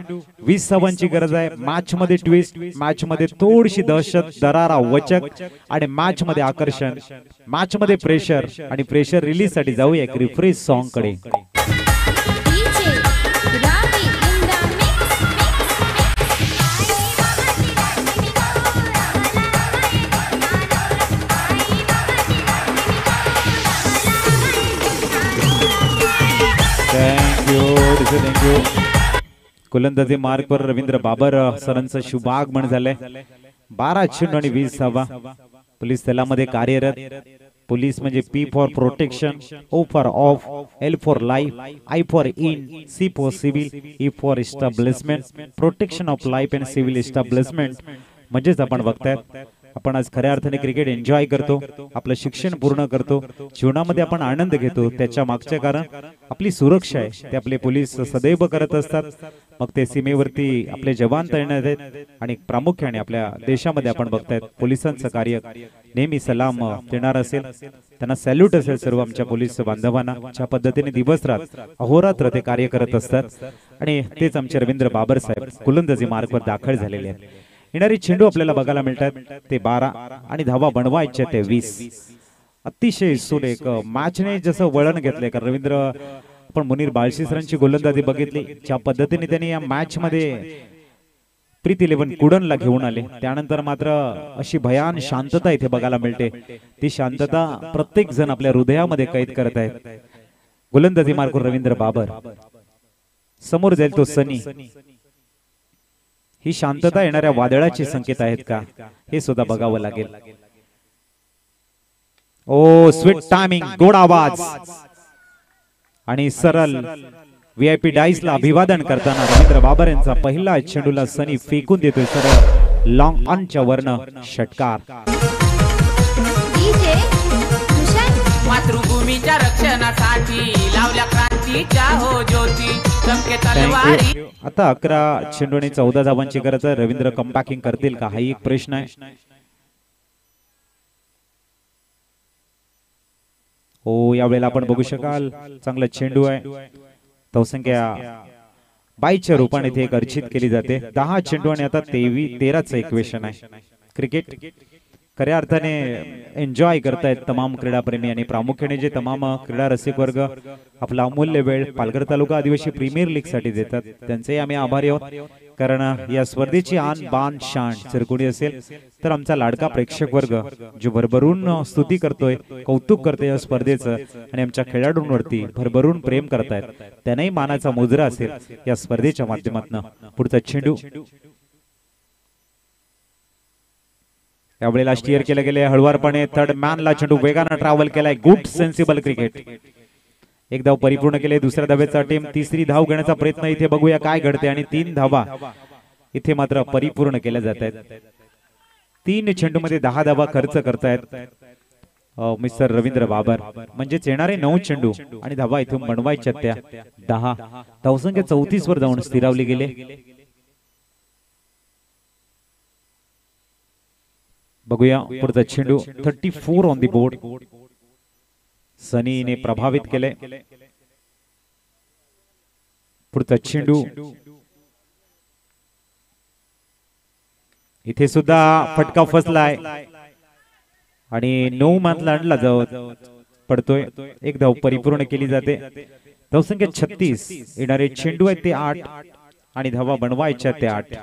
20 धावांची गरज आहे. मॅच मध्ये ट्विस्ट, मॅच मध्ये थोडीशी दहशत, दरारा, वचक आणि मॅच मध्ये आकर्षण, मॅच मध्ये प्रेशर आणि प्रेशर रिलीज साठी जाऊया एक रिफ्रेश सॉन्ग कडे. थँक्यू. गोलंदाजी मार्कवर रवींद्र बाबर सरांचं शुभागमन झालंय. 12 चेंडू आणि 20 धावा. पोलीस दलामध्ये कार्यरत. पोलीस म्हणजे P for protection, O for of, L for life, I for in, C for civil, E for establishment, protection of life and civil establishment. म्हणजेच आपण बघतायत आपण आज खऱ्या अर्थाने क्रिकेट एन्जॉय करतो, आपलं शिक्षण पूर्ण करतो, जीवनामध्ये आपण आनंद घेतो. त्याच्या मागचे कारण आपली सुरक्षा आहे, ते आपले पोलीस सदैव करत असतात. मग ते सीमेवरती आपले जवान तैनात आहेत आणि प्रामुख्याने आपल्या देशामध्ये आपण बघतायत पोलिसांचं कार्य नेहमी सलाम देणार असेल, त्यांना सॅल्यूट असेल सर्व आमच्या पोलीस बांधवांना. ज्या पद्धतीने दिवस रात अहोरात्र ते कार्य करत असतात आणि तेच आमचे रवींद्र बाबर साहेब गोलंदाजी मार्गवर दाखल झालेले आहेत. येणारे चेंडू आपल्याला बघायला मिळतात ते 12 आणि धावा बनवायच्या ते 20. अतिशय सुरेख मॅचने जसं वळण घेतलंय, कारण रवींद्र आपण मुनीर बाळशी सरांची गोलंदाजी बघितली, ज्या पद्धतीने त्यांनी या मॅच मध्ये प्रीत 11 कुडनला घेऊन आले, त्यानंतर मात्र अशी भयान शांतता इथे बघायला मिळते. ती शांतता प्रत्येक जण आपल्या हृदयामध्ये कैद करत आहेत. गोलंदाजी मार्गवर रवींद्र बाबर, समोर जाईल तो सनी. ही शांतता येणाऱ्या वादळाचे संकेत आहेत का हे सुद्धा बघावं लागेल. ओ स्वीट टायमिंग, गोड आवाज आणि सरळ VIP डाईसला अभिवादन करताना रवींद्र बाबर यांचा पहिला चेंडूला सनी फेकून देतोय सरळ लॉंग ऑनच्या वर्ण षटकार. मातृभूमीच्या रक्षणासाठी लावल्या क्रांतीच्या हो ज्योती, चमके तलवारी. आता 11 चेंडू आणि 14 धावांची गरज आहे. रवींद्र कमबॅकिंग करतील का हा एक प्रश्न आहे. हो यावेळेला आपण बघू शकाल चांगला चेंडू आहे. धावसंख्या 22च्या रूपाने इथे एक अर्चित केली जाते. 10 चेंडू आणि आता 13चं इक्वेशन आहे. क्रिकेट खऱ्या अर्थाने एन्जॉय करतायत तमाम क्रीडाप्रेमी आणि प्रामुख्याने जे तमाम क्रीडा रसिक वर्ग आपला अमूल्य वेळ पालघर तालुका आदिवासी प्रीमियर लीग साठी देतात त्यांचे आम्ही आभारी आहोत. कारण या स्पर्धेची आन बान शान जर कोणी असेल तर आमचा लाडका प्रेक्षक वर्ग जो भरभरून स्तुती करतोय, कौतुक करतोय या स्पर्धेचं आणि आमच्या खेळाडूंवरती भरभरून प्रेम करतायत त्यांनाही मानाचा मुजरा असेल या स्पर्धेच्या माध्यमातून. पुढचा चेंडू यावेळेला स्टीअर केले गेले हळवारपणे. थर्ड मॅनला चेंडू वेगाने ट्रॅव्हल केलाय. Good sensible cricket. एक धाव परिपूर्ण केले. दुसऱ्या धावेचा टीम तिसरी धाव घेण्याचा प्रयत्न इथे बघूया काय घडते आणि 3 धावा इथे मात्र परिपूर्ण केल्या जात आहेत. 3 चेंडू मध्ये 10 धावा खर्च करतायत मिस्टर रवींद्र बाबर. म्हणजेच येणारे 9 चेंडू आणि धावा इथून बनवायच्या त्या 10. धावसंख्या 34 वर जाऊन स्थिरावली गेले. बघूया पुढचा चेंडू. 34 ऑन दी बोर्ड. सनीने प्रभावित केले. पुढचा चेंडू इथे सुद्धा फटका फसलाय आणि 9 मानला आणला जाऊ पडतोय. एक धाव परिपूर्ण केली जाते. धावसंख्या 36. येणारे चेंडू आहेत ते 8 आणि धावा बनवायच्या ते 8.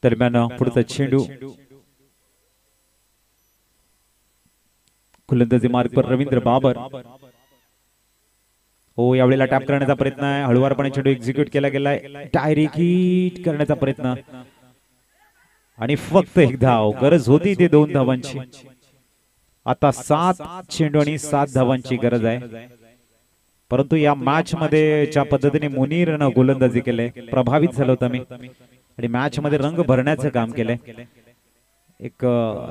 दरम्यान पुढचा चेंडू गोलंदाजी मार्ग पर रवींद्र बाबर. हो यावेळेला टॅप करण्याचा प्रयत्न आहे. हळूवारपणे चेंडू एक्झिक्यूट केला गेलाय. डायरेक्ट हिट करण्याचा प्रयत्न आणि फक्त एक धाव. गरज होती ते 2 धावांची. आता 7 चेंडू आणि 7 धावांची गरज आहे. परंतु या मॅच मध्ये ज्या पद्धतीने मुनीरनं गोलंदाजी केले प्रभावित झालो होतो मी आणि मॅच मध्ये रंग भरण्याचं काम केलंय. एक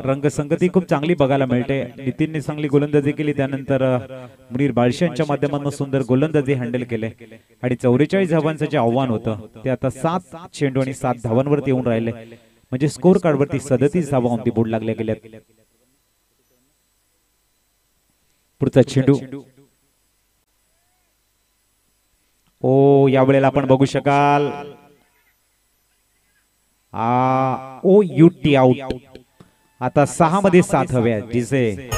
रंगसंगती खूप चांगली बघायला मिळते. नितीनने चांगली गोलंदाजी केली. त्यानंतर मुनीर बाळशेंच्या माध्यमातून सुंदर गोलंदाजी हँडल केले आणि 44 धावांचं जे आव्हान होतं ते आता 7 चेंडू आणि 7 धावांवरती येऊन राहिले. म्हणजे स्कोर कार्ड वरती 37 धावा ऑन दी बोर्ड लागल्या गेल्यात. पुढचा चेंडू. ओ यावेळेला आपण बघू शकाल OUT आउट. आता 6 मध्ये 7 हव्या. DJ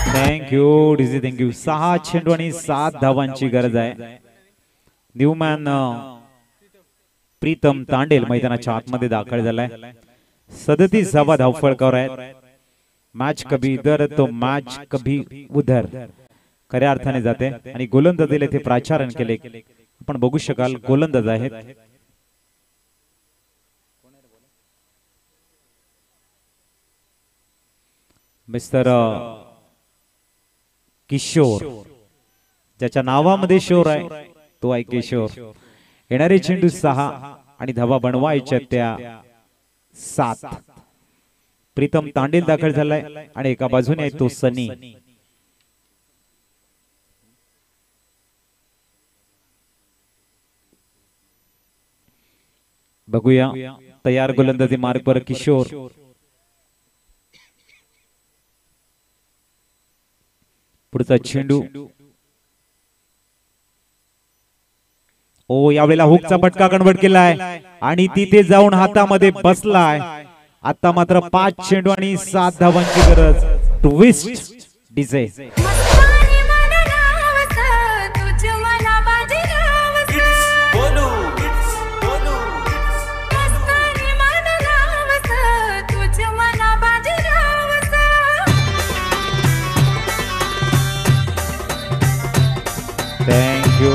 thank you DJ thank you. 6 चेंडू आणि 7 धावांची गरज आहे. न्यूमॅन प्रीतम तांडेल मैदानाच्या आतमध्ये दाखल झालाय. 37 धावा धावफळकावर आहेत. मॅच कभी इधर तो मॅच कभी उधर खऱ्या अर्थाने जाते आणि गोलंदाजीला इथे प्राचारण केले. आपण बघू शकाल गोलंदाज आहेत. मिस्टर किशोर ज्याच्या नावामध्ये शोर आहे तो आहे किशोर. येणारे चेंडू 6 आणि धावा बनवायच्या त्या 7. प्रीतम तांडेल दाखल झालाय आणि एका बाजूने आहे तो सनी. बघूया तयार गोलंदाजी मार्ग पर किशोर. पुढचा चेंडू. ओ यावेळेला हुकचा फटका कन्वर्ट केलाय आणि तिथे जाऊन हातामध्ये बसलाय. आता मात्र 5 चेंडू आणि 7 धावांची गरज. Twist DJ thank you.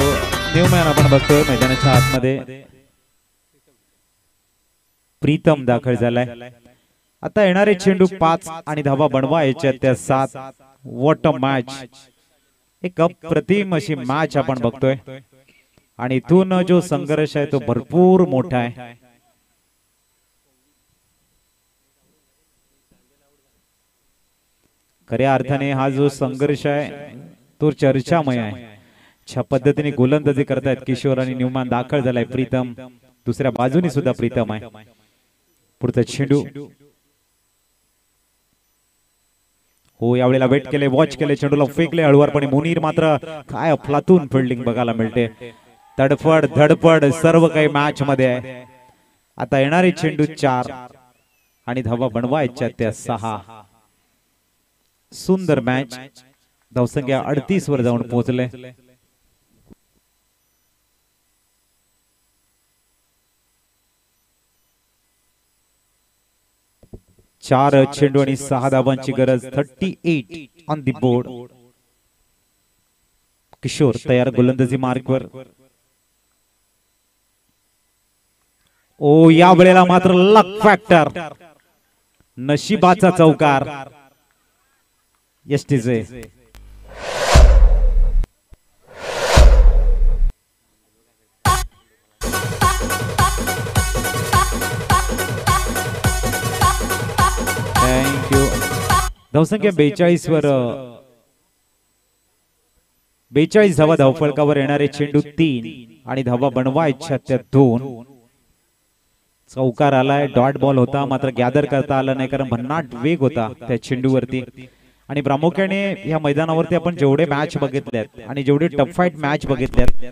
न्यूमॅन आपण बघतोय मैदानाच्या आतमध्ये प्रीतम दाखल झालाय. आता येणारे चेंडू 5 आणि धावा बनवायच्या त्या 7. व्हॉट अ मॅच, एक अप्रतिम अशी मॅच आपण बघतोय आणि इथून जो संघर्ष आहे तो भरपूर मोठा आहे. खऱ्या अर्थाने हा जो संघर्ष आहे तो चर्चामय आहे. ज्या पद्धतीने गोलंदाजी करतायत किशोर आणि न्यूमॅन, दाखल झालाय प्रीतम, दुसऱ्या बाजूने सुद्धा प्रीतम आहे. पुढचा चेंडू, हो यावेळेला वेट केले, वॉच केले, चेंडूला फेकले हळूवारपणे. मुनीर मात्र काय अफलातून फिल्डिंग बघायला मिळते. तडफड धडपड सर्व काही मॅच मध्ये आहे. आता येणारे चेंडू 4 आणि धावा बनवायच्या त्या 6. सुंदर मॅच, धावसंख्या 38 वर जाऊन पोहोचले. चार चेंडू आणि 6 धावांची गरज. 38 ऑन दी बोर्ड. किशोर तयार गोलंदाजी मार्कवर. ओ या वेळेला मात्र लक फॅक्टर, नशिबाचा चौकार. एसटीचे थँक्यू. धावसंख्या 42 वर 42 धावा धावफलकावर. येणारे चेंडू 3 आणि धावा बनवायच्या त्या 2. चौकार आलाय, डॉट बॉल होता मात्र गॅदर करता आला नाही कारण भन्नाट वेग होता त्या चेंडूवरती. आणि प्रामुख्याने या मैदानावरती आपण जेवढे मॅच बघितल्यात आणि जेवढे टफ फाईट मॅच बघितल्यात,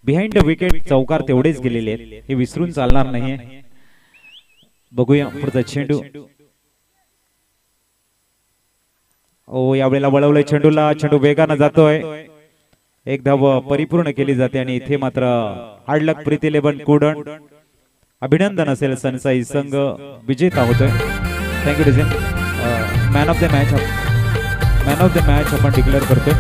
बिहाइंड द विकेट चौकार तेवढेच गेलेले आहेत, हे विसरून चालणार नाही. बघूया पुढचा चेंडू. ओ यावेळेला वळवलंय चेंडूला, चेंडू वेगानं जातोय. एक धाव परिपूर्ण केली जाते आणि इथे मात्र हार्ड लक प्रीत 11 कुडण. अभिनंदन असेल, सनसाई संघ विजेता होतोय. थँक्यू डिझेन. मॅन ऑफ द मॅच आपण डिक्लेअर करतोय.